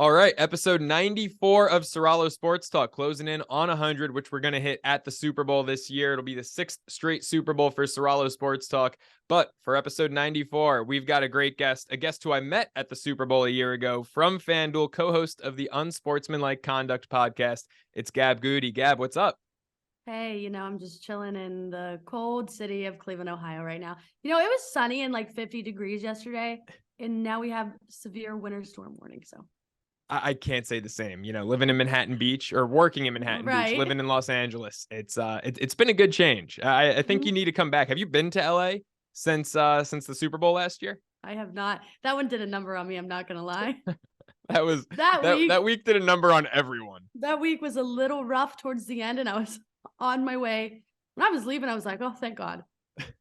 All right, episode 94 of Ceraulo Sports Talk, closing in on 100, which we're going to hit at the Super Bowl this year. It'll be the 6th straight Super Bowl for Ceraulo Sports Talk. But for episode 94, we've got a great guest, a guest who I met at the Super Bowl a year ago from FanDuel, co-host of the Unsportsmanlike Conduct podcast. It's Gabb Goudy. Gabb, what's up? Hey, I'm just chilling in the cold city of Cleveland, Ohio right now. It was sunny and like 50 degrees yesterday, and now we have severe winter storm warning, so. I can't say the same. Living in Manhattan Beach or working in Manhattan Beach, living in Los Angeles. It's been a good change. I think you need to come back. Have you been to LA since the Super Bowl last year? I have not. That one did a number on me. I'm not gonna lie. That week did a number on everyone. That week was a little rough towards the end, and I was on my way. When I was leaving, I was like, "Oh, thank God."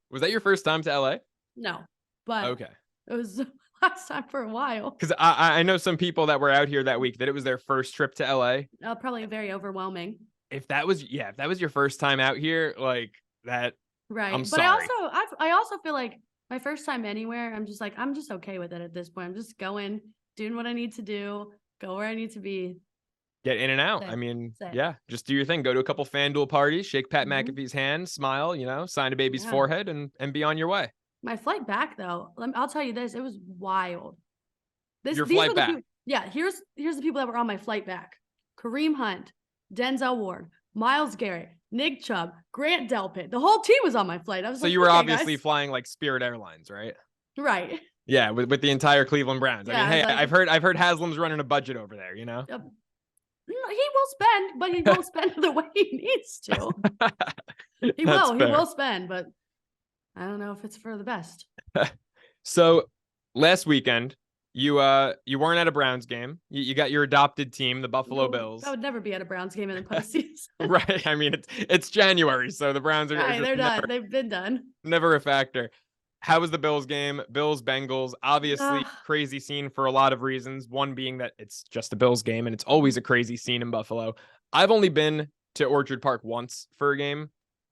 Was that your first time to LA? No, but okay. It was last time for a while. Because I know some people that were out here that week that it was their first trip to LA. Probably very overwhelming. If that was your first time out here, like that, right? I'm sorry. I also feel like my first time anywhere, I'm just okay with it at this point. I'm just going, doing what I need to do, go where I need to be. Get in and out. Just do your thing. Go to a couple FanDuel parties, shake Pat McAfee's hand, smile, sign a baby's forehead, and be on your way. My flight back, though, I'll tell you this, it was wild. Your flight back? Here's the people that were on my flight back. Kareem Hunt, Denzel Ward, Myles Garrett, Nick Chubb, Grant Delpit. The whole team was on my flight. So you were obviously flying like Spirit Airlines, right? Right. Yeah, with the entire Cleveland Browns. Yeah, I mean, hey, I've heard Haslam's running a budget over there, He will spend, but he won't spend the way he needs to. He will spend, but I don't know if it's for the best. So last weekend, you weren't at a Browns game. You got your adopted team, the Buffalo Bills. I would never be at a Browns game in the postseason. Right. I mean, it's January, so the Browns are they're done. They've been done. Never a factor. How was the Bills game? Bills, Bengals, obviously crazy scene for a lot of reasons. One being that it's just a Bills game and it's always a crazy scene in Buffalo. I've only been to Orchard Park once for a game,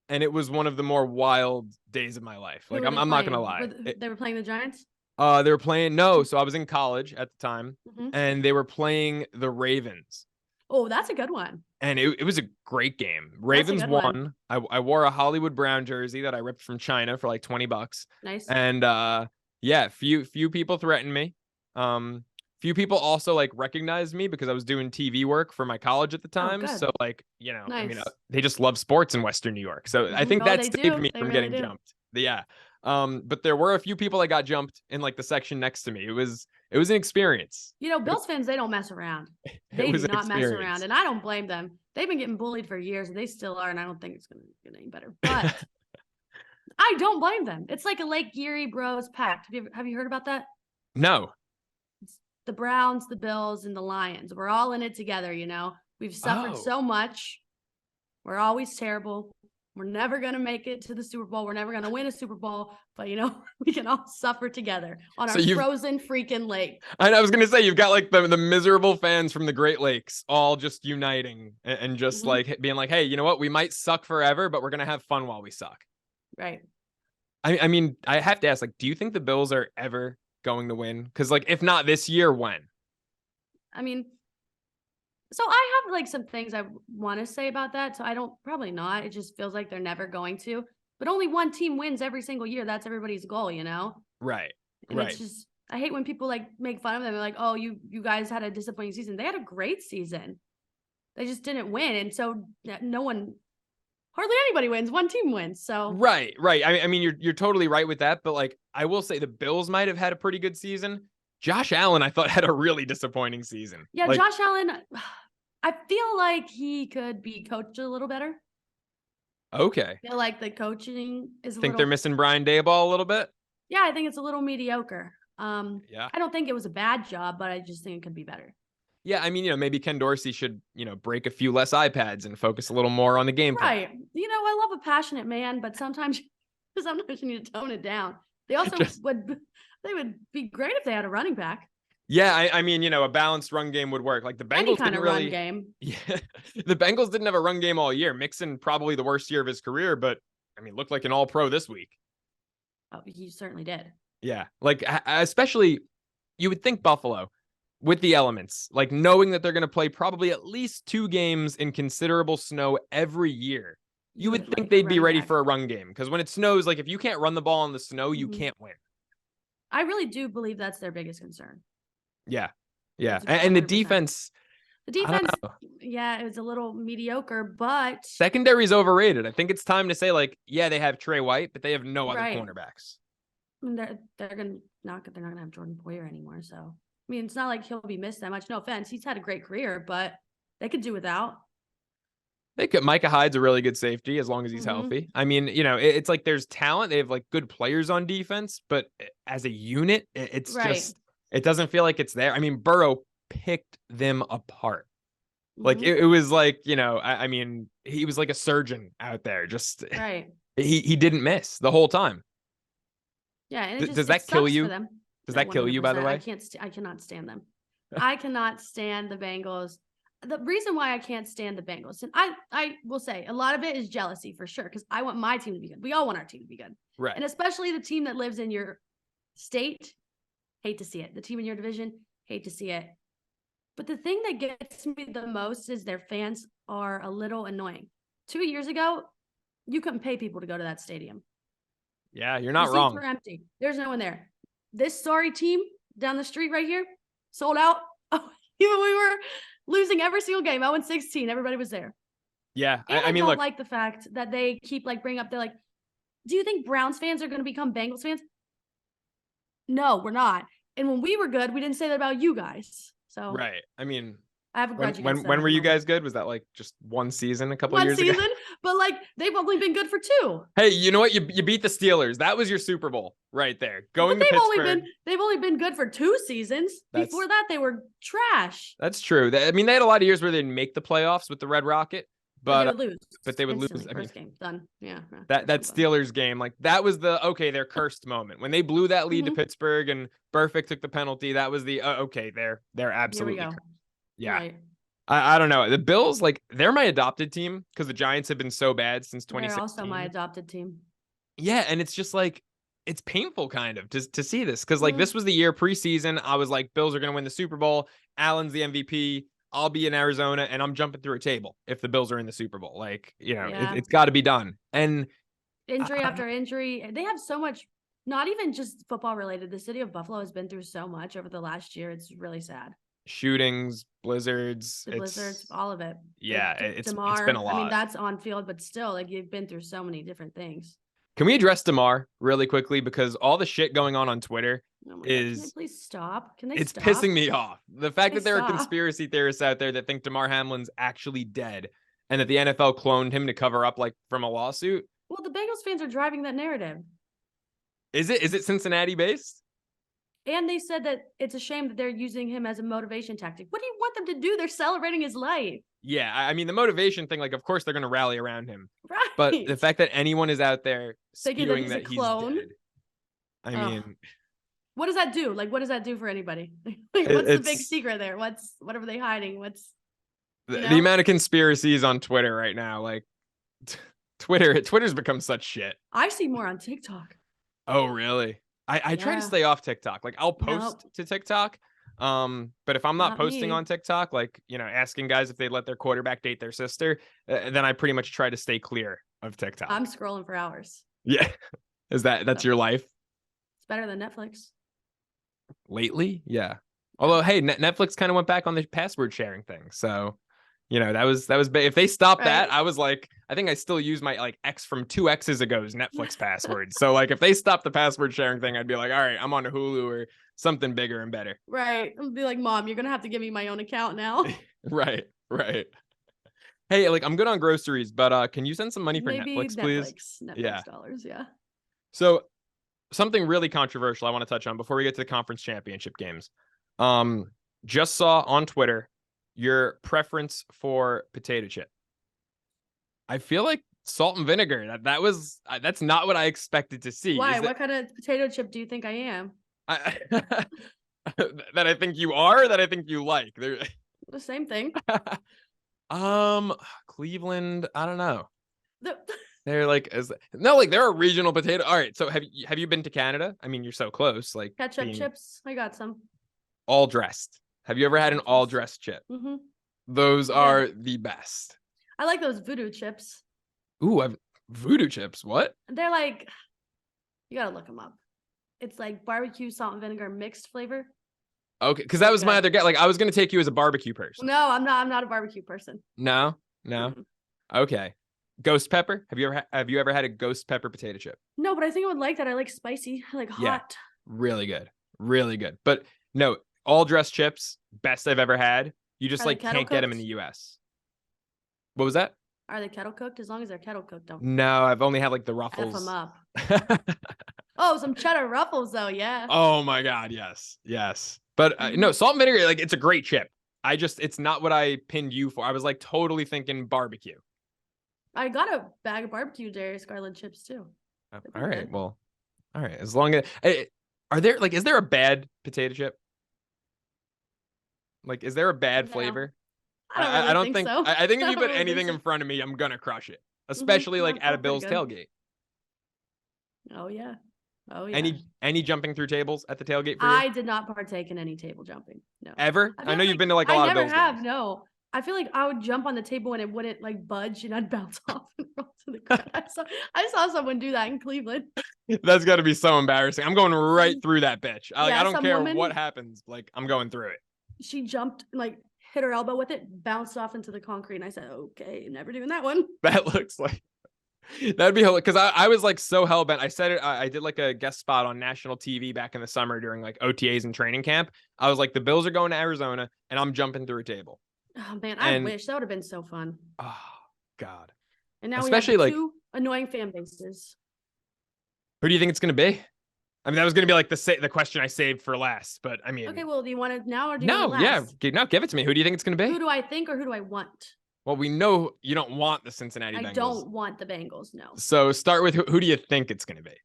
and it was one of the more wild days of my life. Like, I'm not going to lie. They were playing the Giants? They were playing, so I was in college at the time, and they were playing the Ravens. Oh, that's a good one. And it was a great game. Ravens won. I wore a Hollywood Brown jersey that I ripped from China for like $20. Nice. And few people threatened me. Few people also like recognized me because I was doing TV work for my college at the time. So like, nice. I mean, they just love sports in Western New York. So I think that saved me from getting jumped. Yeah. But there were a few people that got jumped in like the section next to me. It was an experience. Bills fans, they don't mess around. They do not mess around, and I don't blame them. They've been getting bullied for years, and they still are, and I don't think it's going to get any better. But I don't blame them. It's like a Lake Erie Bros pact. Have you heard about that? No. It's the Browns, the Bills, and the Lions. We're all in it together, We've suffered so much. We're always terrible. We're never going to make it to the Super Bowl. We're never going to win a Super Bowl. But, we can all suffer together on our frozen freaking lake. I was going to say, you've got like the miserable fans from the Great Lakes all just uniting and just like being like, hey, you know what? We might suck forever, but we're going to have fun while we suck. Right. I mean, I have to ask, like, do you think the Bills are ever going to win? Because like, if not this year, when? I mean, so I have like some things I want to say about that. So probably not. It just feels like they're never going to. But only one team wins every single year. That's everybody's goal, Right. And it's just, I hate when people like make fun of them. They're like, oh, you guys had a disappointing season. They had a great season. They just didn't win. And so hardly anybody wins. One team wins. So Right. I mean, you're totally right with that. But like, I will say the Bills might have had a pretty good season. Josh Allen, I thought, had a really disappointing season. Yeah, like, Josh Allen, I feel like he could be coached a little better. Okay. I feel like the coaching is they're missing Brian Daboll a little bit? Yeah, I think it's a little mediocre. Yeah. I don't think it was a bad job, but I just think it could be better. Yeah, I mean, maybe Ken Dorsey should, break a few less iPads and focus a little more on the game plan. Right. I love a passionate man, but sometimes you need to tone it down. They also would be great if they had a running back. Yeah, I mean, a balanced run game would work. Like the Bengals didn't really run game. Yeah, the Bengals didn't have a run game all year. Mixon probably the worst year of his career, but I mean, looked like an All-Pro this week. Oh, he certainly did. Yeah, like especially you would think Buffalo. with the elements, like knowing that they're going to play probably at least 2 games in considerable snow every year, you would think they'd be ready for a run game. Because when it snows, like if you can't run the ball in the snow, you can't win. I really do believe that's their biggest concern. Yeah. Yeah. And the defense. The defense, yeah, it was a little mediocre, but secondary's overrated. I think it's time to say, like, yeah, they have Trey White, but they have no other cornerbacks. They're not gonna have Jordan Poyer anymore. So I mean, it's not like he'll be missed that much. No offense, he's had a great career, but they could do without. They could. Micah Hyde's a really good safety as long as he's healthy. I mean, it's like there's talent. They have like good players on defense, but as a unit, it's just it doesn't feel like it's there. I mean, Burrow picked them apart. Like it was like, I mean, he was like a surgeon out there. Just he didn't miss the whole time. Yeah, and does that kill you? Does that kill you, by the way? I cannot stand them. I cannot stand the Bengals. The reason why I can't stand the Bengals, and I will say a lot of it is jealousy for sure, because I want my team to be good. We all want our team to be good. Right. And especially the team that lives in your state, hate to see it. The team in your division, hate to see it. But the thing that gets me the most is their fans are a little annoying. 2 years ago, you couldn't pay people to go to that stadium. Yeah, you're not wrong. The seats were empty. There's no one there. This sorry team down the street right here, sold out. Even we were losing every single game. 0-16. Everybody was there. Yeah, and I mean, don't like the fact that they keep like bringing up. They're like, "Do you think Browns fans are going to become Bengals fans?" No, we're not. And when we were good, we didn't say that about you guys. So right. I mean, I have a grudge against them. When were you guys good? Was that like just one season a couple of years ago? But like they've only been good for 2. Hey, you know what? You beat the Steelers. That was your Super Bowl right there. Going to Pittsburgh. They've only been good for 2 seasons. Before that, they were trash. That's true. I mean, they had a lot of years where they didn't make the playoffs with the Red Rocket, but they would lose. But they would lose. First game done. Yeah. That Steelers game, like that was they're cursed moment when they blew that lead to Pittsburgh and Burfict took the penalty. That was the they're absolutely cursed. Yeah. Right. I don't know. The Bills, like, they're my adopted team because the Giants have been so bad since 2016. They're also my adopted team. Yeah, and it's just like, it's painful kind of to see this because, like, this was the year preseason. I was like, Bills are going to win the Super Bowl. Allen's the MVP. I'll be in Arizona, and I'm jumping through a table if the Bills are in the Super Bowl. Like, it's got to be done. And injury after injury. They have so much, not even just football related. The city of Buffalo has been through so much over the last year. It's really sad. Shootings, blizzards, all of it. Yeah, it's been a lot. I mean, that's on field, but still, like, you've been through so many different things. Can we address DeMar really quickly? Because all the shit going on Twitter is... Can they please stop? It's pissing me off. The fact that there are conspiracy theorists out there that think DeMar Hamlin's actually dead and that the NFL cloned him to cover up, like, from a lawsuit. Well, the Bengals fans are driving that narrative. Is it Cincinnati based? And they said that it's a shame that they're using him as a motivation tactic. What do you want them to do? They're celebrating his life. Yeah, I mean, the motivation thing, like, of course they're going to rally around him. Right. But the fact that anyone is out there spewing that he's dead, I mean... What does that do? Like, what does that do for anybody? What's the big secret there? What are they hiding? The amount of conspiracies on Twitter right now, like, Twitter's become such shit. I see more on TikTok. Oh, really? I try to stay off TikTok. Like, I'll post to TikTok. But if I'm not posting on TikTok, like, asking guys if they let their quarterback date their sister, then I pretty much try to stay clear of TikTok. I'm scrolling for hours. Yeah. That's your life? It's better than Netflix. Lately? Yeah. Although, hey, Netflix kind of went back on the password sharing thing. So, that was if they stopped that, I was like, I think I still use my like X from 2 X's ago's Netflix password. So like if they stop the password sharing thing, I'd be like, all right, I'm on a Hulu or something bigger and better. Right. I'll be like, Mom, you're gonna have to give me my own account now. Right. Hey, like, I'm good on groceries, but can you send some money for Netflix, please? Netflix dollars, yeah. So something really controversial I want to touch on before we get to the conference championship games. Just saw on Twitter your preference for potato chip. I feel like salt and vinegar. That's not what I expected to see. Why? What kind of potato chip do you think I am? That I think you are. That I think you like. They're the same thing. Cleveland. I don't know. They're like they're a regional potato. All right. So have you been to Canada? I mean, you're so close. Like ketchup chips. I got some. All dressed. Have you ever had an all dressed chip? Mm-hmm. Those are the best. I like those voodoo chips. Ooh, voodoo chips. What? They're like, you gotta look them up. It's like barbecue, salt, and vinegar mixed flavor. Okay, because that was my other guess. Like, I was gonna take you as a barbecue person. No, I'm not a barbecue person. No. Okay. Ghost pepper. Have you ever had a ghost pepper potato chip? No, but I think I would like that. I like spicy. I like hot. Yeah, really good. Really good. But no, all dressed chips, best I've ever had. You just like can't get them in the US. What was that? Are they kettle cooked? As long as they're kettle cooked, don't. No, I've only had like the Ruffles. F them up. Oh, some cheddar Ruffles though, yeah. Oh my God, yes. But no, salt and vinegar, like it's a great chip. It's not what I pinned you for. I was like totally thinking barbecue. I got a bag of barbecue Darius Garland chips too. All right, good. Well, all right. As long as is there a bad potato chip? Like, is there a bad flavor? I don't think so. I think if you put anything in front of me, I'm gonna crush it. Especially like at a Bills tailgate. Oh yeah. Any jumping through tables at the tailgate for you? I did not partake in any table jumping. No. Ever? I know you've been to like a lot of Bills games. I never have. No. I feel like I would jump on the table and it wouldn't like budge and I'd bounce off and roll to the ground. I saw someone do that in Cleveland. That's got to be so embarrassing. I'm going right through that bitch. I don't care what happens. Like, I'm going through it. She jumped, like hit her elbow with it, bounced off into the concrete. And I said, okay, never doing that one. That looks like that'd be hilarious. Because I was like so hell-bent. I said it. I did like a guest spot on national TV back in the summer during like OTAs and training camp. I was like, the Bills are going to Arizona and I'm jumping through a table. Oh man, I wish that would have been so fun. Oh God. And now especially we have two annoying fan bases. Who do you think it's going to be? I mean, that was going to be like the question I saved for last, but I mean. Okay, well, do you want it now or do you want it last? No, give it to me. Who do you think it's going to be? Who do I think or who do I want? Well, we know you don't want the Cincinnati Bengals. I don't want the Bengals, no. So start with who do you think it's going to be?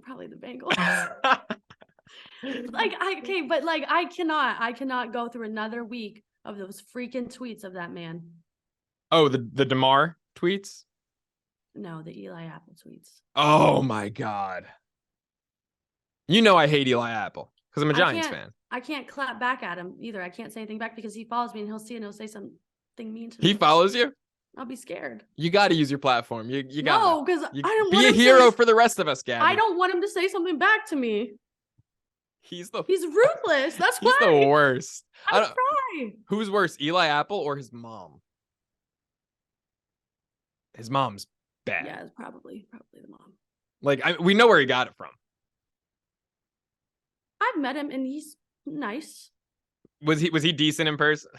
Probably the Bengals. I cannot go through another week of those freaking tweets of that man. Oh, the DeMar tweets? No, the Eli Apple tweets. Oh my God. You know I hate Eli Apple because I'm a Giants fan. I can't clap back at him either. I can't say anything back because he follows me and he'll see and he'll say something mean to me. He follows you? I'll be scared. You got to use your platform. You got No, because I don't be a hero for the rest of us, Gabb. I don't want him to say something back to me. He's ruthless. That's why. He's the worst. I try. Who's worse, Eli Apple or his mom? His mom's bad. Yeah, it's probably the mom. Like we know where he got it from. I've met him and he's nice. Was he decent in person?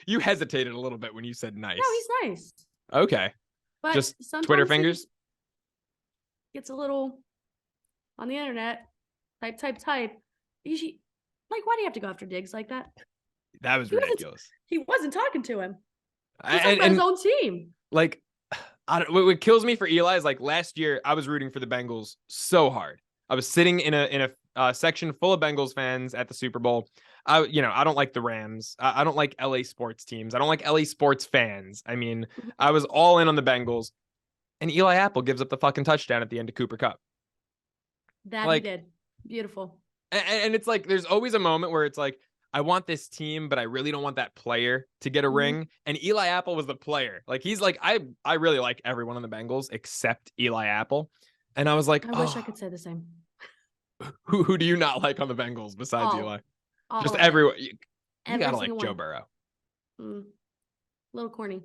You hesitated a little bit when you said nice. No, he's nice. Okay. But just Twitter fingers? Gets a little on the internet. Type. Why do you have to go after Diggs like that? That was ridiculous. He wasn't talking to him. He's talking about his own team. Like, what kills me for Eli is like last year I was rooting for the Bengals so hard. I was sitting in a section full of Bengals fans at the Super Bowl. I don't like the Rams. I don't like LA sports teams. I don't like LA sports fans. I mean, I was all in on the Bengals, and Eli Apple gives up the fucking touchdown at the end of Cooper Kupp. That he did. Beautiful. And it's like, there's always a moment where it's like, I want this team, but I really don't want that player to get a ring. And Eli Apple was the player. Like, he's like, I really like everyone on the Bengals except Eli Apple. And I was like, I wish I could say the same. Who do you not like on the Bengals besides Eli? Just everyone. You gotta like Joe Burrow. A little corny.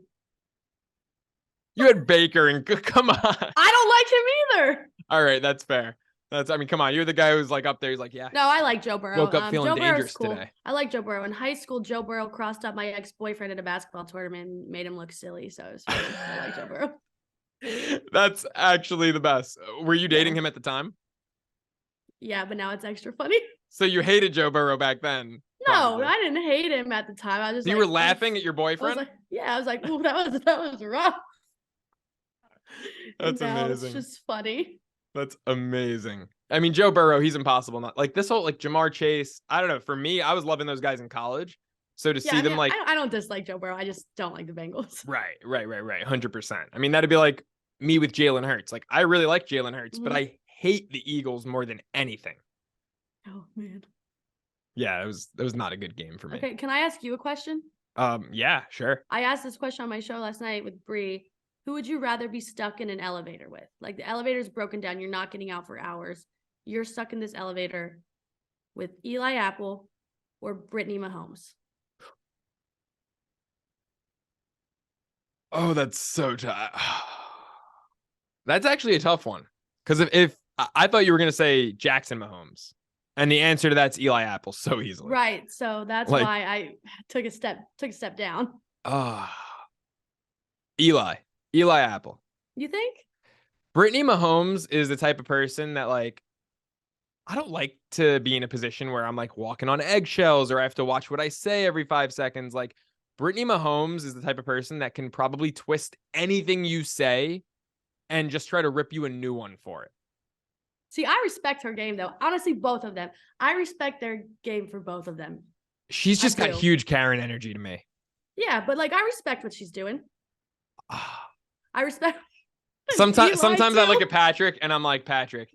You had Baker and come on. I don't like him either. All right, that's fair. Come on. You're the guy who's like up there. He's like, yeah. No, I like Joe Burrow. Woke up feeling dangerous today. I like Joe Burrow. In high school, Joe Burrow crossed up my ex-boyfriend at a basketball tournament and made him look silly. So it was funny. I like Joe Burrow. That's actually the best. Were you dating him at the time? Yeah, but now it's extra funny. So you hated Joe Burrow back then? No, I didn't hate him at the time. I was just you were laughing at your boyfriend? I was like, ooh, that was rough. That's amazing. It's just funny. That's amazing. I mean, Joe Burrow, he's impossible. Not like this whole like Jamar Chase. I don't know. For me, I was loving those guys in college. So to see them like, I don't dislike Joe Burrow. I just don't like the Bengals. Right. 100%. I mean, that'd be like me with Jalen Hurts. Like, I really like Jalen Hurts, but I hate the Eagles more than anything. Oh man. Yeah, it was not a good game for me. Okay, can I ask you a question? Yeah, sure. I asked this question on my show last night with Bree. Who would you rather be stuck in an elevator with? Like the elevator's broken down, you're not getting out for hours. You're stuck in this elevator with Eli Apple or Brittany Mahomes. Oh, that's so tough. That's actually a tough one. Because if I thought you were gonna say Jackson Mahomes, and the answer to that's Eli Apple so easily. Right. So that's Like, why I took a step down. Eli Apple. You think? Brittany Mahomes is the type of person that like I don't like to be in a position where I'm like walking on eggshells or I have to watch what I say every 5 seconds. Like Brittany Mahomes is the type of person that can probably twist anything you say and just try to rip you a new one for it. See, I respect her game though. Honestly, both of them. I respect their game for both of them. She's just got huge Karen energy to me. Yeah, but like I respect what she's doing. I respect. Sometimes I look at Patrick and I'm like, Patrick,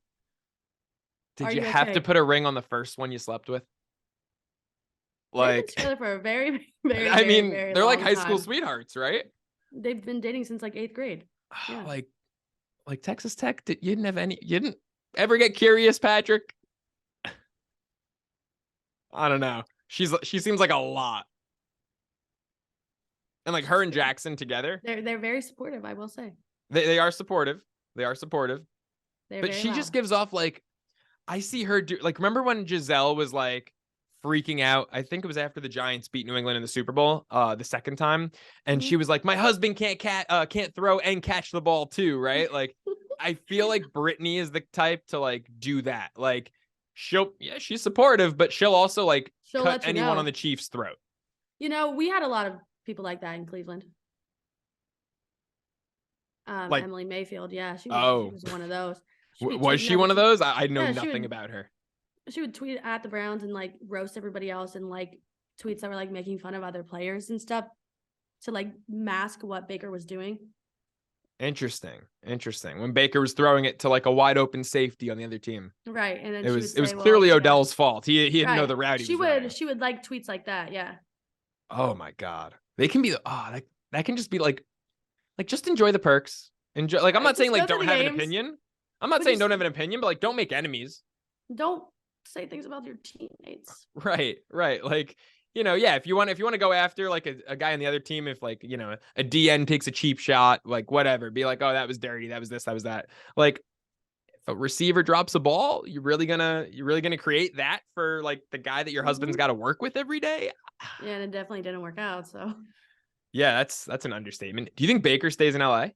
did you have to put a ring on the first one you slept with? Like, they've been together for a very, very, I mean, very they're like high time. school sweethearts, right? They've been dating since like 8th grade. Yeah. Like Texas Tech, you didn't ever get curious, Patrick? I don't know. She seems like a lot. And like her and Jackson together. They're very supportive, I will say. They are supportive. They are supportive. But she just gives off like, I see her do like, remember when Giselle was like freaking out? I think it was after the Giants beat New England in the Super Bowl, the second time. And she was like, my husband can't throw and catch the ball too, right? Like, I feel like Brittany is the type to like do that. Like she's supportive, but she'll also like cut anyone on the Chiefs' throat. You know, we had a lot of people like that in Cleveland. Like Emily Mayfield. Yeah. She was one of those. Was she one of those? I know nothing about her. She would tweet at the Browns and like roast everybody else and like tweets that were like making fun of other players and stuff to like mask what Baker was doing. Interesting. When Baker was throwing it to like a wide open safety on the other team. Right. And then it was clearly Odell's fault. He didn't know the route he was running. She would like tweets like that. Yeah. Oh my God. They can be that can just be like just enjoy the perks. Enjoy, like I'm not saying like don't have an opinion. I'm not saying don't have an opinion, but like don't make enemies. Don't say things about your teammates. Right. Like, you know, yeah, if you want to go after like a guy on the other team, if like, you know, a DN takes a cheap shot, like whatever, be like, oh, that was dirty, that was this, that was that. Like if a receiver drops a ball, you're really gonna create that for like the guy that your husband's got to work with every day. Yeah, and it definitely didn't work out. So yeah, that's an understatement. Do you think Baker stays in LA?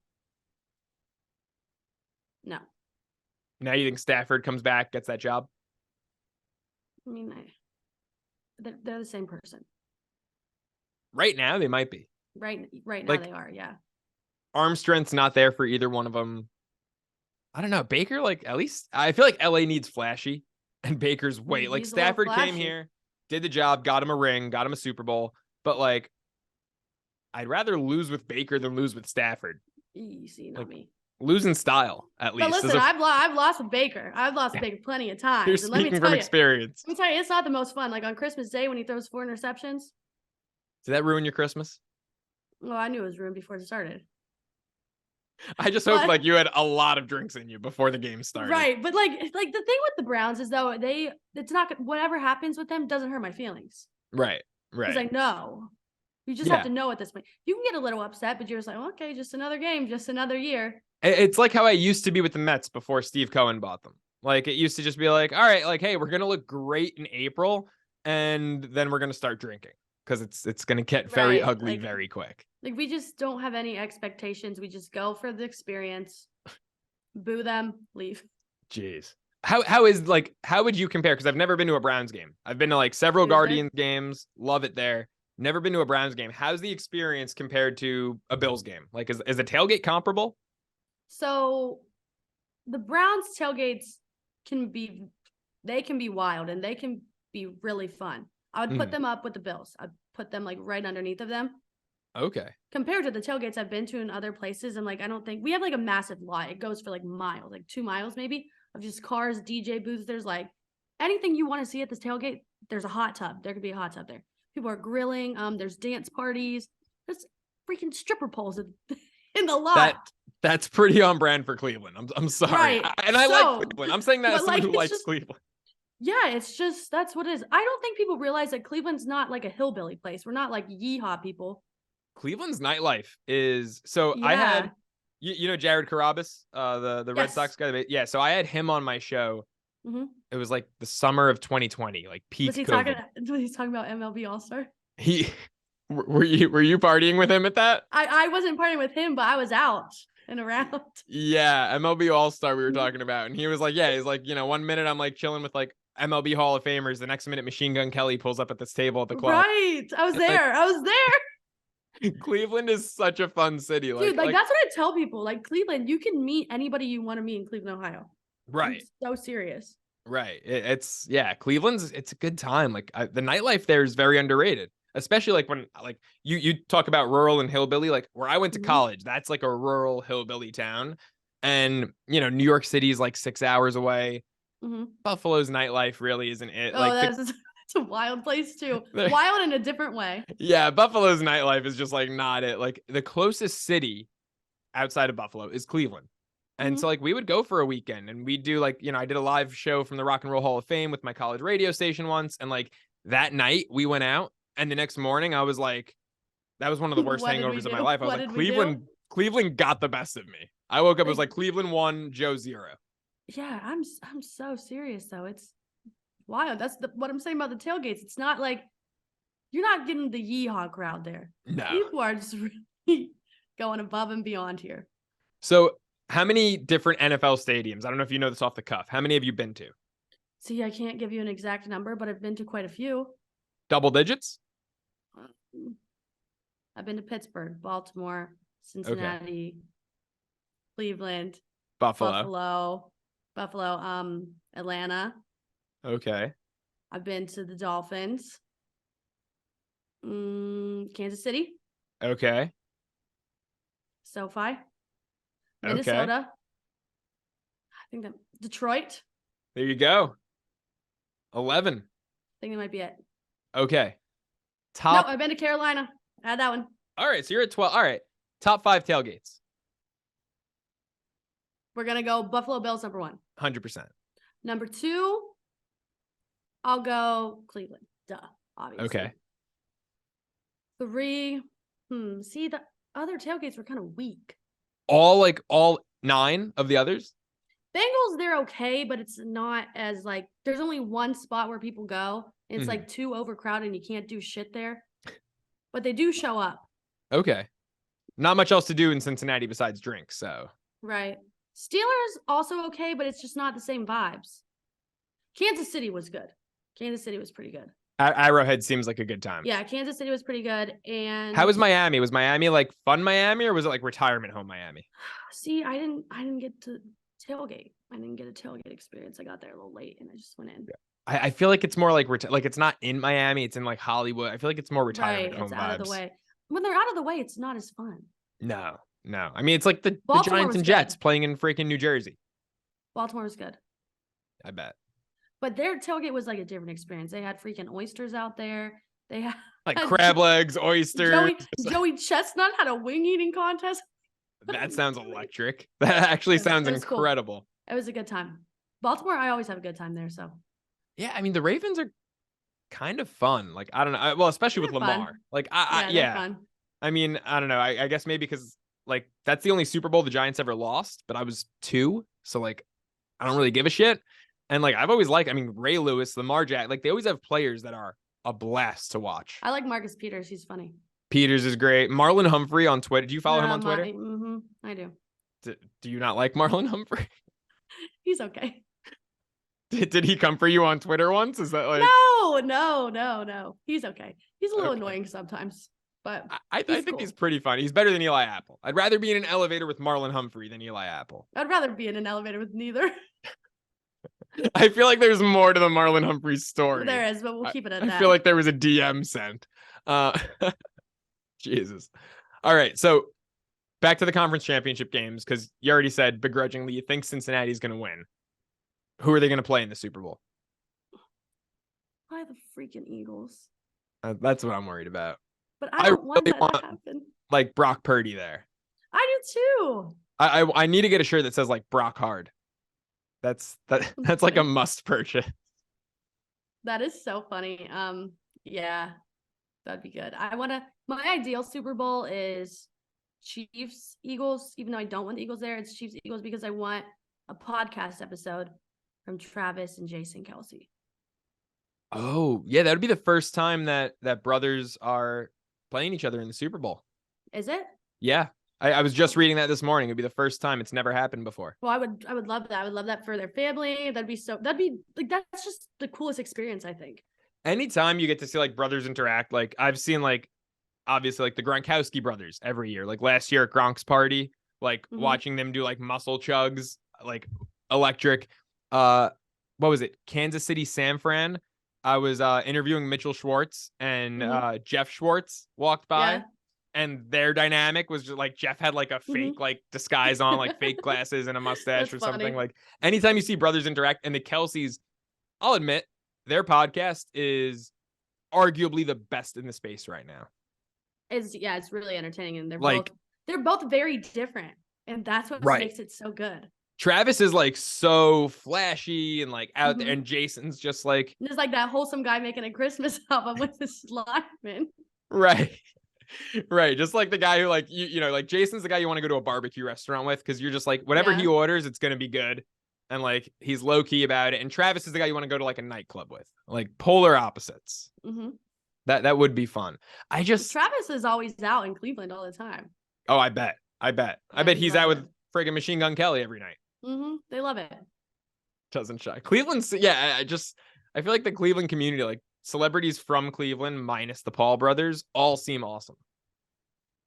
No. Now you think Stafford comes back, gets that job? I mean, they're the same person. Right now, they might be. Right now, they are, yeah. Arm strength's not there for either one of them. I don't know. Baker, like, at least, I feel like LA needs flashy, and Baker's wait. Like, Stafford came here, did the job, got him a ring, got him a Super Bowl, but, like, I'd rather lose with Baker than lose with Stafford. You see, not me. Lose in style, at least. But listen, I've lost with Baker. I've lost with Baker plenty of times. You're speaking from experience. Let me tell you, it's not the most fun. Like on Christmas Day when he throws 4 interceptions. Did that ruin your Christmas? Well, I knew it was ruined before it started. I just hope like you had a lot of drinks in you before the game started. Right, but like the thing with the Browns is though it's not whatever happens with them doesn't hurt my feelings. Right. Because I know. You just have to know at this point. You can get a little upset, but you're just like, okay, just another game, just another year. It's like how I used to be with the Mets before Steve Cohen bought them. Like it used to just be like, all right, like, hey, we're gonna look great in April, and then we're gonna start drinking because it's gonna get very ugly very quick. Like we just don't have any expectations. We just go for the experience, boo them, leave. Jeez. How would you compare? Because I've never been to a Browns game. I've been to like several Guardians games. Love it there. Never been to a Browns game. How's the experience compared to a Bills game? Like, is the tailgate comparable? So the Browns tailgates can be wild and they can be really fun. I would put them up with the Bills. I'd put them like right underneath of them. Okay. Compared to the tailgates I've been to in other places, and like I don't think we have like a massive lot. It goes for like miles, like 2 miles maybe, of just cars, DJ booths. There's like anything you want to see at this tailgate, there's a hot tub. There could be a hot tub there. People are grilling. There's dance parties. There's freaking stripper poles in the lot. That's pretty on brand for Cleveland. I'm sorry. Right. I like Cleveland. I'm saying that as someone who likes Cleveland. Yeah, it's just, that's what it is. I don't think people realize that Cleveland's not like a hillbilly place. We're not like yeehaw people. Cleveland's nightlife is, so I had, you know, Jared Carrabis, the Red Sox guy. Yeah. So I had him on my show. Mm-hmm. It was like the summer of 2020, like peak COVID. Was he talking about MLB All-Star? Were you partying with him at that? I wasn't partying with him, but I was out and around. Yeah, MLB All-Star we were talking about. And he was like, yeah, he's like, you know, 1 minute I'm like chilling with like MLB Hall of Famers. The next minute Machine Gun Kelly pulls up at this table at the club. Right. I was there. Cleveland is such a fun city. Dude, like that's what I tell people. Like Cleveland, you can meet anybody you want to meet in Cleveland, Ohio. Right. I'm so serious. Right. It's a good time. Like the nightlife there is very underrated, especially like when like you talk about rural and hillbilly, like where I went to college, that's like a rural hillbilly town. And, you know, New York City is like 6 hours away. Buffalo's nightlife really isn't it. Oh, like it's a wild place too. Wild in a different way. Yeah. Buffalo's nightlife is just like not it. Like the closest city outside of Buffalo is Cleveland. And so like we would go for a weekend and we'd do like, you know, I did a live show from the Rock and Roll Hall of Fame with my college radio station once. And like that night we went out and the next morning I was like, that was one of the worst hangovers of my life. I was like, Cleveland got the best of me. I woke up, it was like Cleveland 1, Joe 0. Yeah, I'm so serious though. It's wild. That's what I'm saying about the tailgates. It's not like you're not getting the yeehaw crowd there. No. People are just really going above and beyond here. So how many different NFL stadiums? I don't know if you know this off the cuff. How many have you been to? See, I can't give you an exact number, but I've been to quite a few. Double digits? I've been to Pittsburgh, Baltimore, Cincinnati, Cleveland, Buffalo, Atlanta. Okay. I've been to the Dolphins. Kansas City. Okay. SoFi. Minnesota. Okay. I think that Detroit. There you go. 11. I think that might be it. Okay. No, I've been to Carolina. Add that one. All right. So you're at 12. All right. Top 5 tailgates. We're going to go Buffalo Bills, number 1. 100%. Number 2, I'll go Cleveland. Duh, obviously. Okay. 3, see, the other tailgates were kind of weak. All 9 of the others? Bengals, they're okay, but it's not as like, there's only one spot where people go. And it's like too overcrowded and you can't do shit there. But they do show up. Okay. Not much else to do in Cincinnati besides drink, so. Right. Steelers also okay, but it's just not the same vibes. Kansas City was good. Kansas City was pretty good. Arrowhead seems like a good time. Yeah, Kansas City was pretty good. And how was Miami? Was Miami like fun Miami or was it like retirement home Miami? See, I didn't get to tailgate. I didn't get a tailgate experience. I got there a little late and I just went in. Yeah. I feel like it's more like it's not in Miami, it's in like Hollywood. I feel like it's more retirement home it's vibes. Out of the way. When they're out of the way, it's not as fun. No. I mean, it's like the Giants and Jets playing in freaking New Jersey. Baltimore was good. I bet. But their tailgate was like a different experience. They had freaking oysters out there. They had like crab legs, oysters. Joey Chestnut had a wing eating contest. That sounds electric. That actually sounds incredible. Cool. It was a good time. Baltimore, I always have a good time there. So. Yeah, I mean the Ravens are kind of fun. Like I don't know. Well, especially with Lamar. Fun. Like Fun. I mean, I don't know. I guess maybe because like that's the only Super Bowl the Giants ever lost, but I was 2, so like I don't really give a shit. And like I've always liked, I mean, Ray Lewis, Lamar Jackson, like they always have players that are a blast to watch. I like Marcus Peters. He's funny. Peters is great. Marlon Humphrey on Twitter. Do you follow him on Twitter? I do. Do you not like Marlon Humphrey? He's okay. Did he come for you on Twitter once? Is that like No. He's okay. He's a little annoying sometimes, but I think he's pretty funny. He's better than Eli Apple. I'd rather be in an elevator with Marlon Humphrey than Eli Apple. I'd rather be in an elevator with neither. I feel like there's more to the Marlon Humphrey story. There is, but we'll keep it at that. I feel like there was a DM sent. Jesus. All right. So back to the conference championship games, because you already said begrudgingly you think Cincinnati's going to win. Who are they going to play in the Super Bowl? Probably the freaking Eagles. That's what I'm worried about. But I don't want that to happen. Like Brock Purdy there. I do too. I need to get a shirt that says like Brock Hard. That's like a must purchase. That is so funny. Yeah, that'd be good. My ideal Super Bowl is Chiefs, Eagles, even though I don't want the Eagles there, it's Chiefs, Eagles, because I want a podcast episode from Travis and Jason Kelce. Oh, yeah, that would be the first time that brothers are playing each other in the Super Bowl. Is it? Yeah. I was just reading that this morning. It'd be the first time. It's never happened before. Well, I would love that. I would love that for their family. That'd be like, that's just the coolest experience, I think. Anytime you get to see like brothers interact, like I've seen like obviously like the Gronkowski brothers every year. Like last year at Gronk's party, like watching them do like muscle chugs, like electric. What was it? Kansas City, San Fran. I was interviewing Mitchell Schwartz and Jeff Schwartz walked by. Yeah. And their dynamic was just like Jeff had like a fake like disguise on, like fake glasses and a mustache or something. Like anytime you see brothers interact, and the Kelce's, I'll admit, their podcast is arguably the best in the space right now. It's really entertaining, and they're both very different, and that's what makes it so good. Travis is like so flashy and like out there, and Jason's just like there's like that wholesome guy making a Christmas album with his lineman. Right. Right. Just like the guy who like, you know, like Jason's the guy you want to go to a barbecue restaurant with, because you're just like, whatever he orders, it's going to be good. And like, he's low key about it. And Travis is the guy you want to go to like a nightclub with, like polar opposites. That would be fun. Travis is always out in Cleveland all the time. Oh, I bet he's out with friggin' Machine Gun Kelly every night. They love it. Doesn't shy. Cleveland's, yeah, I feel like the Cleveland community, like celebrities from Cleveland minus the Paul brothers, all seem awesome.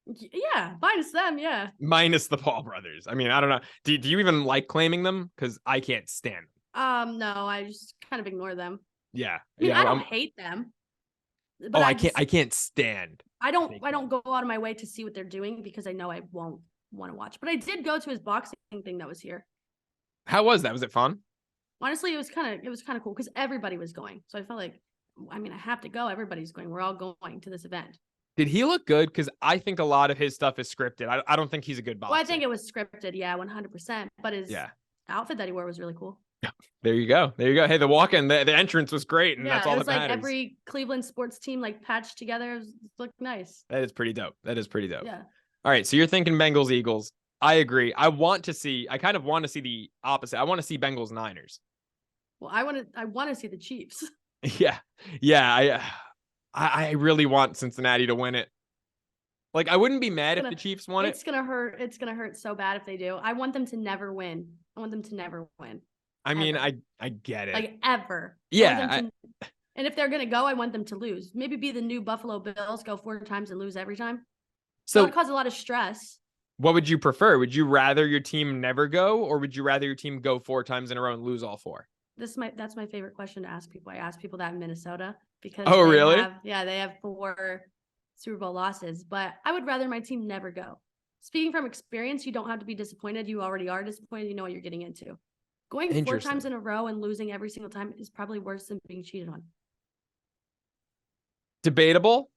Yeah, minus them, yeah. Minus the Paul brothers. I mean, I don't know. Do you even like claiming them? Because I can't stand them. No, I just kind of ignore them. Yeah. I mean, I don't hate them. But I can't stand. I don't go out of my way to see what they're doing, because I know I won't want to watch. But I did go to his boxing thing that was here. How was that? Was it fun? Honestly, it was kind of cool because everybody was going. So I felt like, I mean, I have to go. Everybody's going. We're all going to this event. Did he look good? Because I think a lot of his stuff is scripted. I don't think he's a good boxer. Well, I think it was scripted. Yeah, 100%. But his outfit that he wore was really cool. There you go. Hey, the walk-in, the entrance was great. And that's all that matters. Like every Cleveland sports team like patched together. It looked nice. That is pretty dope. Yeah. All right. So you're thinking Bengals, Eagles. I agree. I kind of want to see the opposite. I want to see Bengals, Niners. Well, I want to see the Chiefs. Yeah. I really want Cincinnati to win it. Like, I wouldn't be mad if the Chiefs won it. It's going to hurt. It's going to hurt so bad if they do. I want them to never win. I mean, I get it. Like, ever. Yeah. And if they're going to go, I want them to lose. Maybe be the new Buffalo Bills, go 4 times and lose every time. So it would cause a lot of stress. What would you prefer? Would you rather your team never go, or would you rather your team go 4 times in a row and lose all 4? That's my favorite question to ask people. I ask people that in Minnesota because they have 4 Super Bowl losses, but I would rather my team never go. Speaking from experience, you don't have to be disappointed. You already are disappointed. You know what you're getting into. Going 4 times in a row and losing every single time is probably worse than being cheated on. Debatable,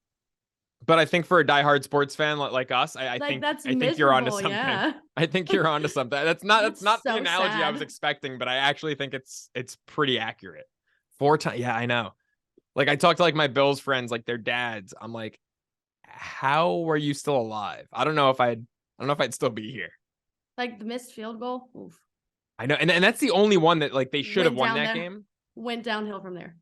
but I think for a diehard sports fan like us, I think you're onto something. Yeah. I think you're onto something. That's not so the analogy sad. I was expecting, but I actually think it's pretty accurate. 4 times, yeah, I know. Like, I talked to like my Bills friends, like their dads. I'm like, how were you still alive? I don't know if I'd still be here. Like the missed field goal. Oof. I know, and that's the only one that like they should have won that game. Went downhill from there.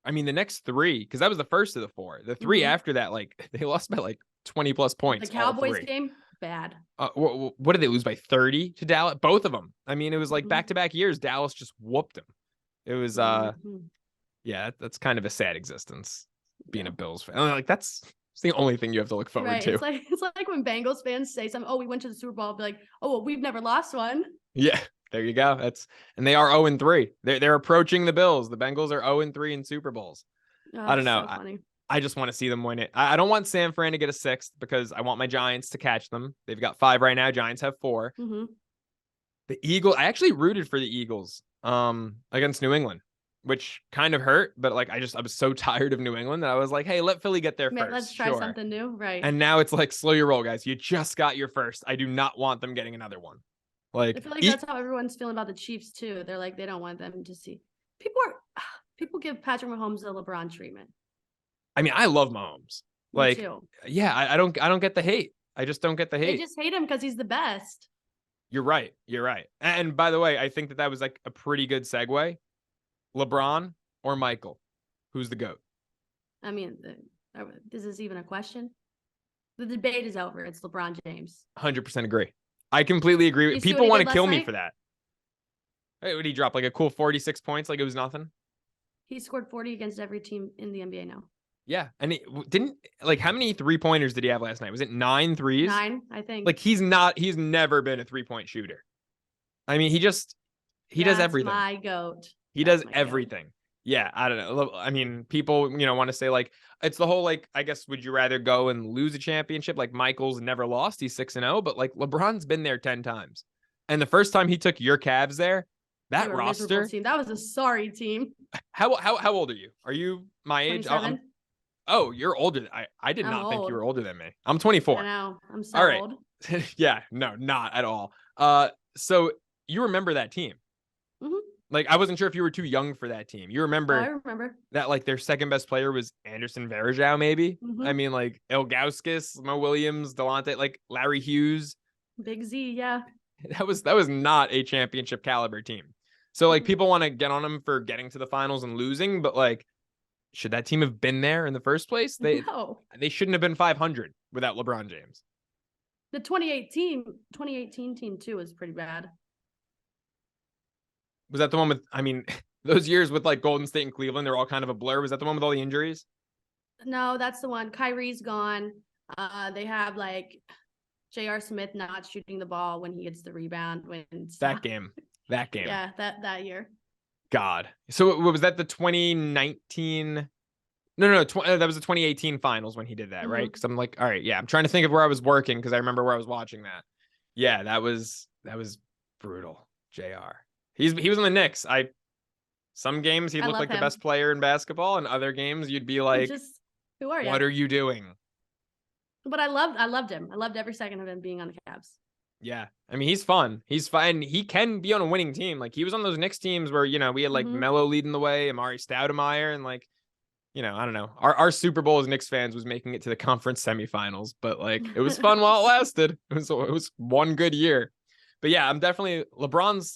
I mean, the next 3, because that was the first of the 4. The 3 after that, like they lost by like 20 plus points. The Cowboys game, bad. What did they lose by 30 to Dallas? Both of them. I mean, it was like back-to-back years. Dallas just whooped them. It was yeah, that's kind of a sad existence being a Bills fan. Like that's the only thing you have to look forward to. It's like when Bengals fans say something. Oh, we went to the Super Bowl. I'll be like, oh, well, we've never lost one. Yeah. There you go. And they are 0-3. They're approaching the Bills. The Bengals are 0-3 in Super Bowls. Oh, I don't know. So I just want to see them win it. I don't want San Fran to get a 6th because I want my Giants to catch them. They've got 5 right now. Giants have 4. The Eagles. I actually rooted for the Eagles against New England. which kind of hurt, but like I was so tired of New England that I was like, hey, let Philly get there first. Let's try something new, right? And now it's like, slow your roll, guys. You just got your first. I do not want them getting another one. Like, I feel like that's how everyone's feeling about the Chiefs too. They're like, they don't want them to see. People give Patrick Mahomes the LeBron treatment. I mean, I love Mahomes. Me too. Yeah, I don't get the hate. I just don't get the hate. They just hate him because he's the best. You're right. And by the way, I think that was like a pretty good segue. LeBron or Michael? Who's the GOAT? I mean, is this even a question? The debate is over. It's LeBron James. 100% agree. I completely agree. People want to kill me for that. Hey, would he drop like a cool 46 points like it was nothing? He scored 40 against every team in the NBA now. Yeah. And he didn't, like, how many 3-pointers did he have last night? Was it 9 threes? 9, I think. Like, he's never been a 3-point shooter. I mean, he does everything. My GOAT. He does everything. Goat. Yeah, I don't know. I mean, people, want to say like, it's the whole, like, I guess, would you rather go and lose a championship? Like Michael's never lost. He's 6-0, but like LeBron's been there 10 times. And the first time he took your Cavs there, that roster team. That was a sorry team. How old are you? Are you my age? Oh, you're older. I did not think you were older than me. I'm 24. I know. I'm so old. Yeah, no, not at all. So you remember that team? Mm-hmm. Like, I wasn't sure if you were too young for that team. You remember? I remember that, like, their second best player was Anderson Varejao, maybe. Mm-hmm. I mean, like Ilgauskas, Mo Williams, Delonte, like Larry Hughes, Big Z. Yeah, that was not a championship caliber team. So like, people want to get on them for getting to the finals and losing, but like, should that team have been there in the first place? They shouldn't have been 500 without LeBron James. The 2018 team too was pretty bad. Was that the one with, I mean, those years with like Golden State and Cleveland, they're all kind of a blur. Was that the one with all the injuries? No, that's the one. Kyrie's gone. They have like J.R. Smith not shooting the ball when he gets the rebound. That game. Yeah, that year. God. So was that the 2019? No, that was the 2018 finals when he did that, right? Because I'm like, all right, yeah. I'm trying to think of where I was working because I remember where I was watching that. Yeah, that was brutal. JR. He was in the Knicks. Some games he looked like the best player in basketball, and other games you'd be like, who are you? What are you doing? But I loved him. I loved every second of him being on the Cavs. Yeah. I mean, he's fun. He's fun. He can be on a winning team. Like, he was on those Knicks teams where, we had like Melo leading the way, Amari Stoudemire, and like, I don't know. Our Super Bowl as Knicks fans was making it to the conference semifinals, but like, it was fun while it lasted. It was one good year. But yeah, I'm definitely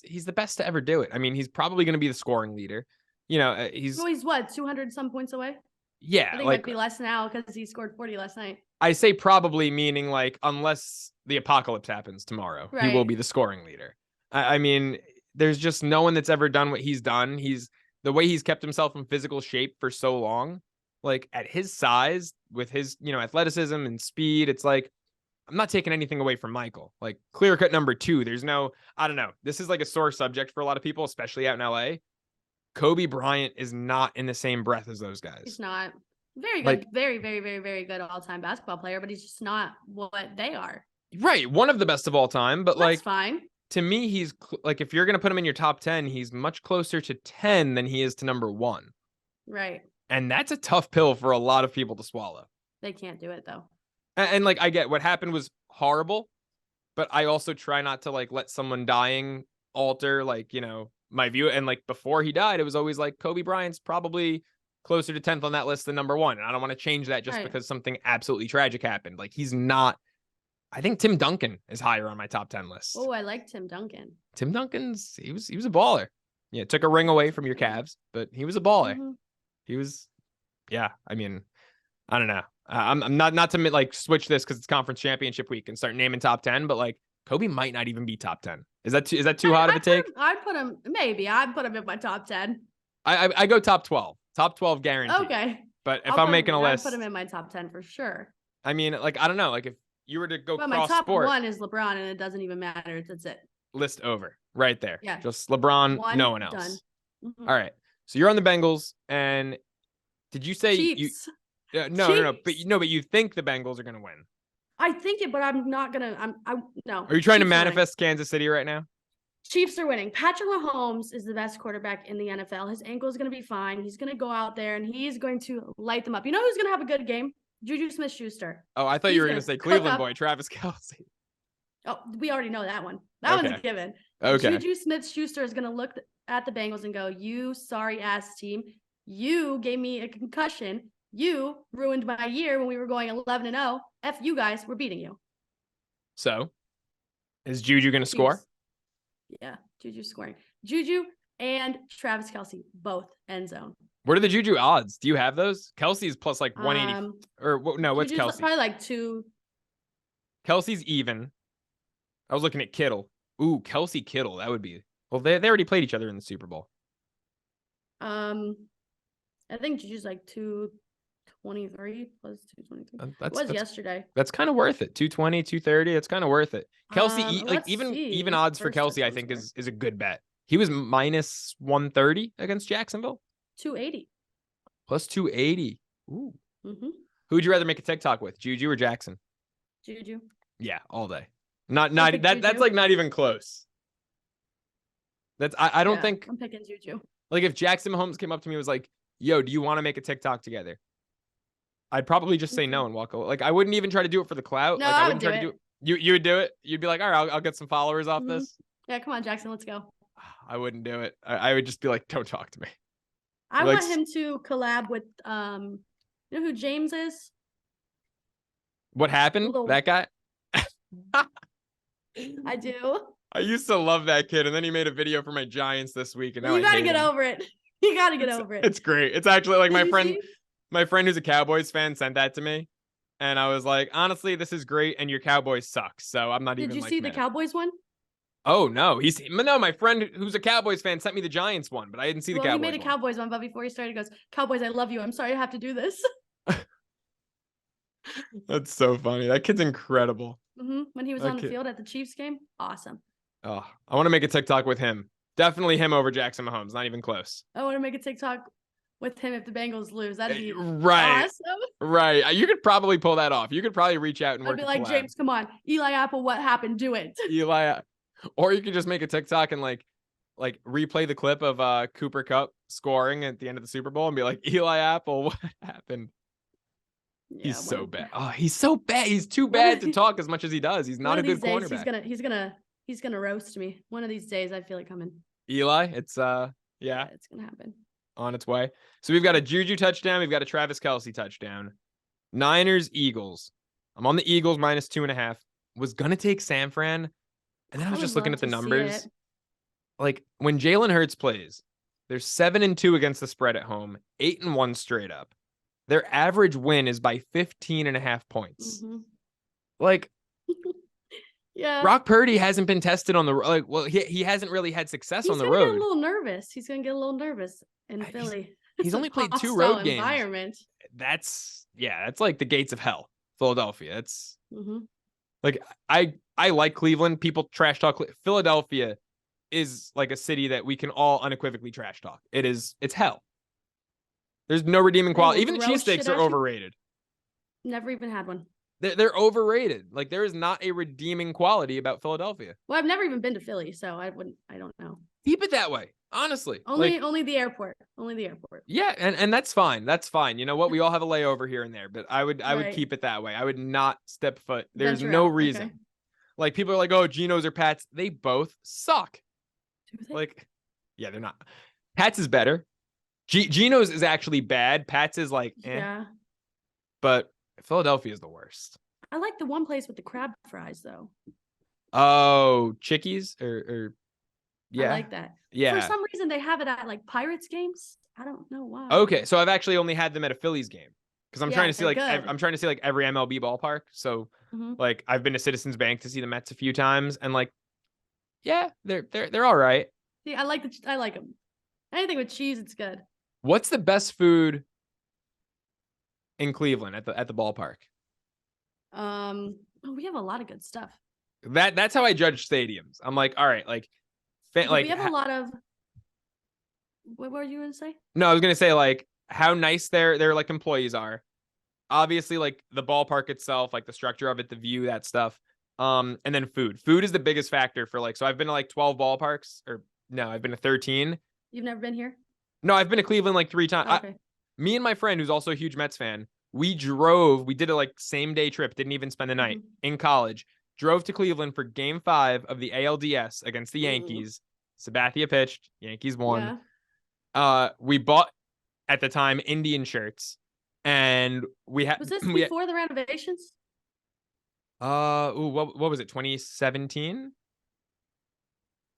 he's the best to ever do it. I mean, he's probably going to be the scoring leader. He's what, 200 some points away? Yeah. I think like, it might be less now because he scored 40 last night. I say probably, meaning like, unless the apocalypse happens tomorrow, He will be the scoring leader. I mean, there's just no one that's ever done what he's done. The way he's kept himself in physical shape for so long, like at his size with his, athleticism and speed, it's like, I'm not taking anything away from Michael. Like, clear cut number 2. There's no, I don't know. This is like a sore subject for a lot of people, especially out in LA. Kobe Bryant is not in the same breath as those guys. He's not. Very good. Like, very, very, very, very good all-time basketball player, but he's just not what they are. Right. One of the best of all time, but that's fine. To me, he's like, if you're going to put him in your top 10, he's much closer to 10 than he is to number 1. Right. And that's a tough pill for a lot of people to swallow. They can't do it though. And like, I get what happened was horrible, but I also try not to like let someone dying alter like, my view. And like, before he died, it was always like Kobe Bryant's probably closer to 10th on that list than number 1. And I don't want to change that just because something absolutely tragic happened. Like, he's not. I think Tim Duncan is higher on my top 10 list. Oh, I like Tim Duncan. Tim Duncan's he was a baller. Yeah, took a ring away from your Cavs, but he was a baller. He was, yeah. I mean, I don't know. I'm not to like switch this because it's conference championship week and start naming top 10, but like, Kobe might not even be top 10. Is that too hot of a take? I'd put him in my top 10. I go top 12. Top 12 guaranteed. Okay. But if I'm making a list, I'd put him in my top 10 for sure. I mean, like, I don't know. Like, if you were to go cross my top sport, 1 is LeBron, and it doesn't even matter. That's it. List over right there. Yeah. Just LeBron, no one else. Done. All right. So you're on the Bengals, and did you say Chiefs. No. But you think the Bengals are going to win? I think it, but I'm not gonna. No. Are you trying to manifest Kansas City right now? Chiefs are winning. Patrick Mahomes is the best quarterback in the NFL. His ankle is going to be fine. He's going to go out there and he's going to light them up. You know who's going to have a good game? Juju Smith-Schuster. Oh, I thought you were going to say Cleveland boy, Travis Kelce. Oh, we already know that one. That one's a given. Okay. Juju Smith-Schuster is going to look at the Bengals and go, you sorry-ass team. You gave me a concussion. You ruined my year when we were going 11-0. F you guys, we're beating you. So, is Juju going to score? Yeah, Juju scoring. Juju and Travis Kelce, both end zone. What are the Juju odds? Do you have those? Kelsey's plus like 180. What's Juju's Kelce? probably like 2. Kelsey's even. I was looking at Kittle. Ooh, Kelce Kittle. That would be. Well, they already played each other in the Super Bowl. I think Juju's like 223 plus 223. That's yesterday. That's kind of worth it. 220, 230. It's kind of worth it. Kelsey, even odds for Kelsey, I think is a good bet. He was minus 130 against Jacksonville. 280. Plus 280. Ooh. Mm-hmm. Who would you rather make a TikTok with, Juju or Jackson? Juju. Yeah, all day. That's like not even close. I don't think I'm picking Juju. Like if Jackson Mahomes came up to me and was like, "Yo, do you want to make a TikTok together?" I'd probably just say no and walk away. Like I wouldn't even try to do it for the clout. No, like I wouldn't try to do it. You would do it. You'd be like, "All right, I'll get some followers off this." Yeah, come on, Jackson, let's go. I wouldn't do it. I would just be like, "Don't talk to me." I want him to collab with you know who James is? What happened? That guy? I do. I used to love that kid, and then he made a video for my Giants this week, and now you gotta get over it. You gotta get over it. It's great. It's actually like my friend who's a Cowboys fan sent that to me, and I was like, honestly, this is great, and your Cowboys suck, so I'm not even. Did you see the Cowboys one? Oh no, my friend who's a Cowboys fan sent me the Giants one, but I didn't see the Cowboys one. He made a Cowboys one, but before he started, he goes, "Cowboys, I love you. I'm sorry I have to do this." That's so funny. That kid's incredible. When he was on the field at the Chiefs game, awesome. Oh, I want to make a TikTok with him. Definitely him over Jackson Mahomes. Not even close. I want to make a TikTok with him if the Bengals lose. That'd be right. Awesome. Right. You could probably pull that off. You could probably reach out and work. I'd be like, James, come on, Eli Apple, what happened? Do it. Eli, or you could just make a TikTok and like replay the clip of Cooper Kupp scoring at the end of the Super Bowl and be like, Eli Apple, what happened? Yeah, he's so bad. Oh, he's so bad. He's too bad to talk as much as he does. He's not a good cornerback. He's gonna roast me. One of these days, I feel it coming. Eli, it's yeah, it's gonna happen. On its way. So we've got a Juju touchdown. We've got a Travis Kelce touchdown. Niners, Eagles. I'm on the Eagles minus 2.5. Was gonna take San Fran, and then I was just looking at the numbers. Like when Jalen Hurts plays, they're 7-2 against the spread at home, 8-1 straight up. Their average win is by 15.5 points. Like, yeah. Brock Purdy hasn't been tested on the he hasn't really had success on the road. He's gonna get a little nervous. He's gonna get a little nervous in Philly. He's only played 2 road games. Environment. That's like the gates of hell. Philadelphia. It's like I like Cleveland. People trash talk. Philadelphia is like a city that we can all unequivocally trash talk. It's hell. There's no redeeming quality. Even the cheesesteaks are overrated. Never even had one. They're overrated. Like there is not a redeeming quality about Philadelphia. Well, I've never even been to Philly, so I don't know. Keep it that way, honestly. Only the airport. Only the airport. Yeah, and that's fine. That's fine. You know what? We all have a layover here and there, but I would keep it that way. I would not step foot. There's no reason. Okay. Like people are like, oh, Geno's or Pats. They both suck. Like, yeah, they're not. Pats is better. Geno's is actually bad. Pats is like, yeah. But Philadelphia is the worst. I like the one place with the crab fries, though. Oh, Chickies or yeah. I like that. Yeah. For some reason, they have it at like Pirates games. I don't know why. Okay, so I've actually only had them at a Phillies game because I'm trying to see like every MLB ballpark. So like I've been to Citizens Bank to see the Mets a few times, and like, yeah, they're all right. Yeah, I like them. Anything with cheese, it's good. What's the best food in Cleveland at the ballpark? We have a lot of good stuff. That's how I judge stadiums. I'm like, all right, like we have a lot of. What were you gonna say? No, I was gonna say like how nice their like employees are. Obviously, like the ballpark itself, like the structure of it, the view, that stuff. And then food. Food is the biggest factor for like, so I've been to like 12 ballparks, or no, I've been to 13. You've never been here? No, I've been to Cleveland like 3 times. Okay. Me and my friend, who's also a huge Mets fan, we did a like same day trip, didn't even spend the night in college, drove to Cleveland for game 5 of the ALDS against the Yankees. Sabathia pitched, Yankees won. Yeah. We bought at the time Indian shirts, and we had. Was this before the renovations? What was it? 2017?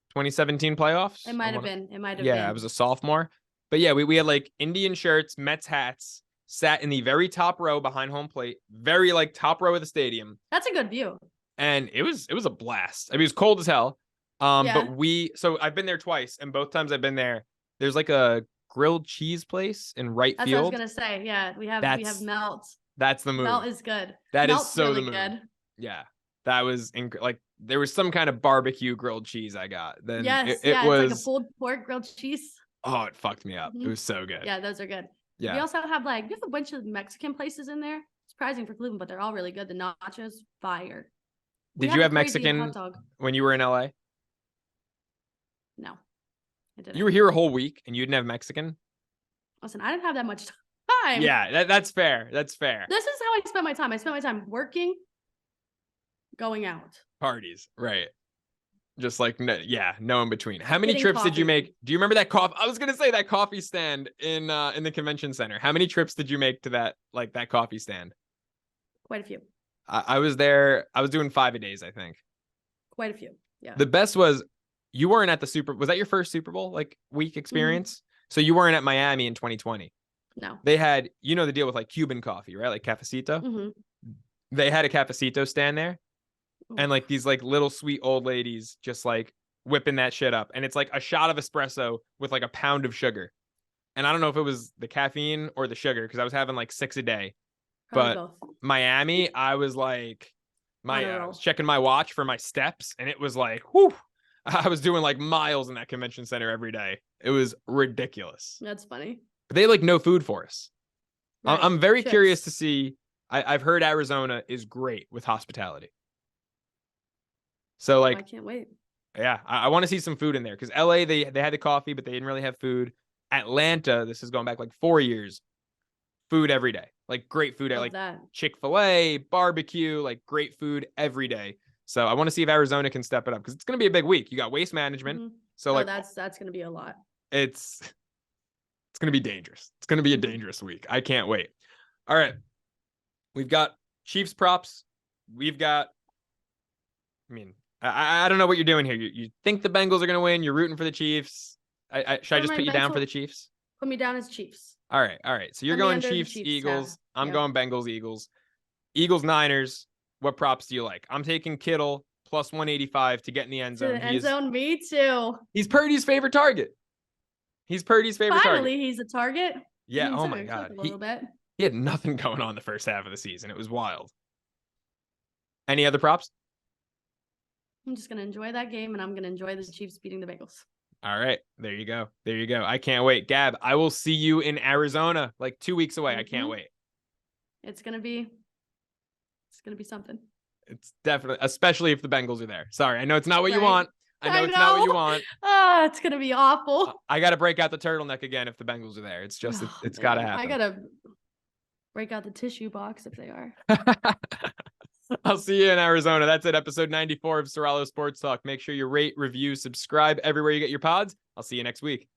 2017 playoffs? It might have been. It might have been. Yeah, I was a sophomore. But yeah, we had like Indian shirts, Mets hats, sat in the very top row behind home plate, very like top row of the stadium. That's a good view. And it was a blast. I mean, it was cold as hell. But so I've been there twice, and both times I've been there, there's like a grilled cheese place in right That's field. what I was gonna say. Yeah, we have Melt. That's the move. Melt is good. That Melt's is so really the move. Good. Yeah, that was like there was some kind of barbecue grilled cheese I got. Then yes, it was it's like a pulled pork grilled cheese. Oh, it fucked me up. It was so good. Yeah, those are good. Yeah. We also have we have a bunch of Mexican places in there. Surprising for Cleveland, but they're all really good. The nachos, fire. Did you have Mexican when you were in LA? No, I didn't. You were here a whole week and you didn't have Mexican? Listen, I didn't have that much time. Yeah, that's fair. That's fair. This is how I spent my time. I spent my time working, going out. Parties, right. Just like, no in between. How many Getting trips coffee. did you make? Do you remember that coffee? I was going to say that coffee stand in the convention center. How many trips did you make to that coffee stand? Quite a few. I was there. I was doing 5 a days, I think. Quite a few. Yeah. The best was you weren't at the was that your first Super Bowl week experience? So you weren't at Miami in 2020. No. They had, the deal with like Cuban coffee, right? Like Cafecito. They had a Cafecito stand there. And like these like little sweet old ladies just like whipping that shit up. And it's like a shot of espresso with like a pound of sugar. And I don't know if it was the caffeine or the sugar because I was having like 6 a day. Probably But both. Miami, I was like, I was checking my watch for my steps. And it was like, whew, I was doing like miles in that convention center every day. It was ridiculous. That's funny. But they like no food for us. Right. I'm very Chips. curious to see. I've heard Arizona is great with hospitality. So like, I can't wait. Yeah, I want to see some food in there because LA, they had the coffee, but they didn't really have food. Atlanta, this is going back like 4 years. Food every day, like great food at like Chick-fil-A, barbecue, like great food every day. So I want to see if Arizona can step it up because it's going to be a big week. You got waste management. So like that's going to be a lot. It's going to be dangerous. It's going to be a dangerous week. I can't wait. All right. We've got Chiefs props. We've got, I don't know what you're doing here. You think the Bengals are going to win. You're rooting for the Chiefs. Should I just put you down for the Chiefs? Put me down as Chiefs. All right. So you're going Chiefs, Eagles. I'm going Bengals, Eagles. Eagles, Niners. What props do you like? I'm taking Kittle plus 185 to get in the end zone. End zone, me too. He's Purdy's favorite target. Finally, he's a target. Yeah. Oh my God. A little bit. He had nothing going on the first half of the season. It was wild. Any other props? I'm just going to enjoy that game, and I'm going to enjoy the Chiefs beating the Bengals. All right. There you go. I can't wait. Gabb, I will see you in Arizona like 2 weeks away. I can't wait. It's going to be something. It's definitely, especially if the Bengals are there. Sorry. I know it's not what you want. I know it's not what you want. It's going to be awful. I got to break out the turtleneck again if the Bengals are there. It's just, it's got to happen. I got to break out the tissue box if they are. I'll see you in Arizona. That's it. Episode 94 of Ceraulo Sports Talk. Make sure you rate, review, subscribe everywhere you get your pods. I'll see you next week.